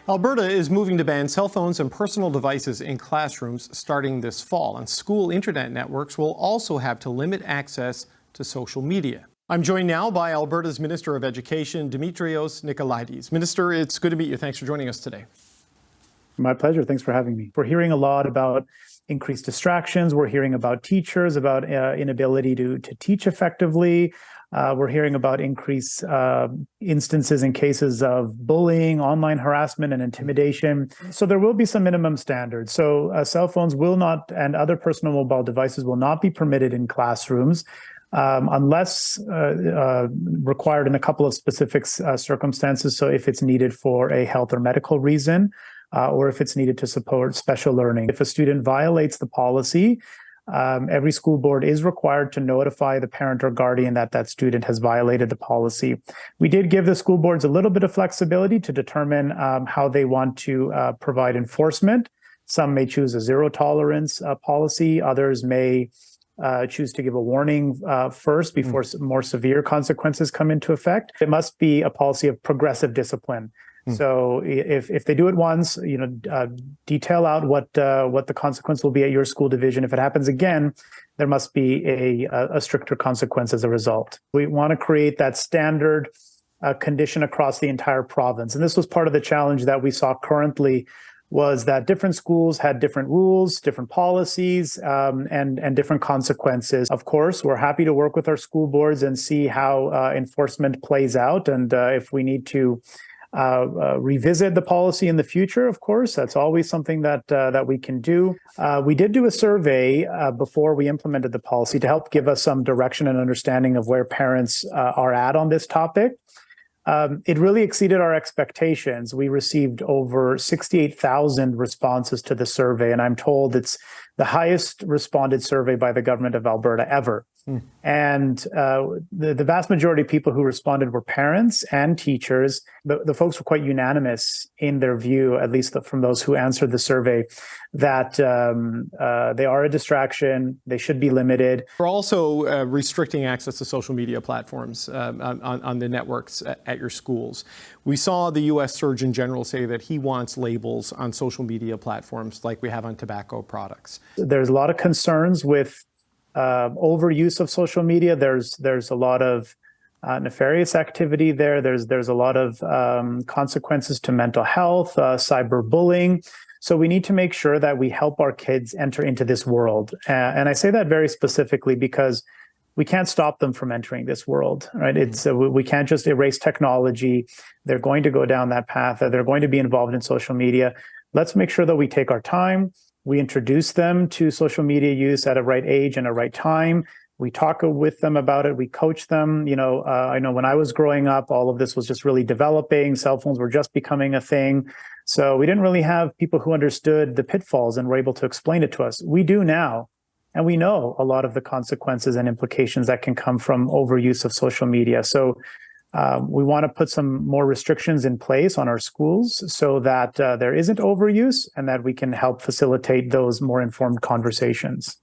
Alberta is moving to ban cell phones and personal devices in classrooms starting this fall, and school internet networks will also have to limit access to social media. I'm joined now by Alberta's Minister of Education, Demetrios Nicolaides. Minister, it's good to meet you. Thanks for joining us today. My pleasure. Thanks for having me. We're hearing a lot about increased distractions. We're hearing about teachers, about inability to teach effectively. We're hearing about increased instances and cases of bullying, online harassment, and intimidation. So there will be some minimum standards. So cell phones will not, and other personal mobile devices will not be permitted in classrooms unless required in a couple of specific circumstances. So if it's needed for a health or medical reason, or if it's needed to support special learning. If a student violates the policy, every school board is required to notify the parent or guardian that that student has violated the policy. We did give the school boards a little bit of flexibility to determine how they want to provide enforcement. Some may choose a zero tolerance policy. Others may choose to give a warning first before more severe consequences come into effect. It must be a policy of progressive discipline. So if they do it once, detail out what the consequence will be at your school division. If it happens again, there must be a stricter consequence as a result. We want to create that standard condition across the entire province. And this was part of the challenge that we saw currently, was that different schools had different rules, different policies, and different consequences. Of course, we're happy to work with our school boards and see how enforcement plays out. And if we need to revisit the policy in the future, of course, that's always something that we can do. We did do a survey before we implemented the policy to help give us some direction and understanding of where parents are at on this topic. It really exceeded our expectations. We received over 68,000 responses to the survey, and I'm told it's the highest responded survey by the government of Alberta ever. And the vast majority of people who responded were parents and teachers. The folks were quite unanimous in their view, at least from those who answered the survey, that they are a distraction, they should be limited. We're also restricting access to social media platforms on the networks at your schools. We saw the U.S. Surgeon General say that he wants labels on social media platforms like we have on tobacco products. There's a lot of concerns with overuse of social media. There's a lot of nefarious activity there. There's a lot of consequences to mental health, cyberbullying. So we need to make sure that we help our kids enter into this world. And I say that very specifically because we can't stop them from entering this world, right? It's we can't just erase technology. They're going to go down that path. They're going to be involved in social media. Let's make sure that we take our time. We introduce them to social media use at a right age and a right time. We talk with them about it. We coach them. I know when I was growing up, all of this was just really developing. Cell phones were just becoming a thing. So we didn't really have people who understood the pitfalls and were able to explain it to us. We do now. And we know a lot of the consequences and implications that can come from overuse of social media. So we want to put some more restrictions in place on our schools so that there isn't overuse and that we can help facilitate those more informed conversations.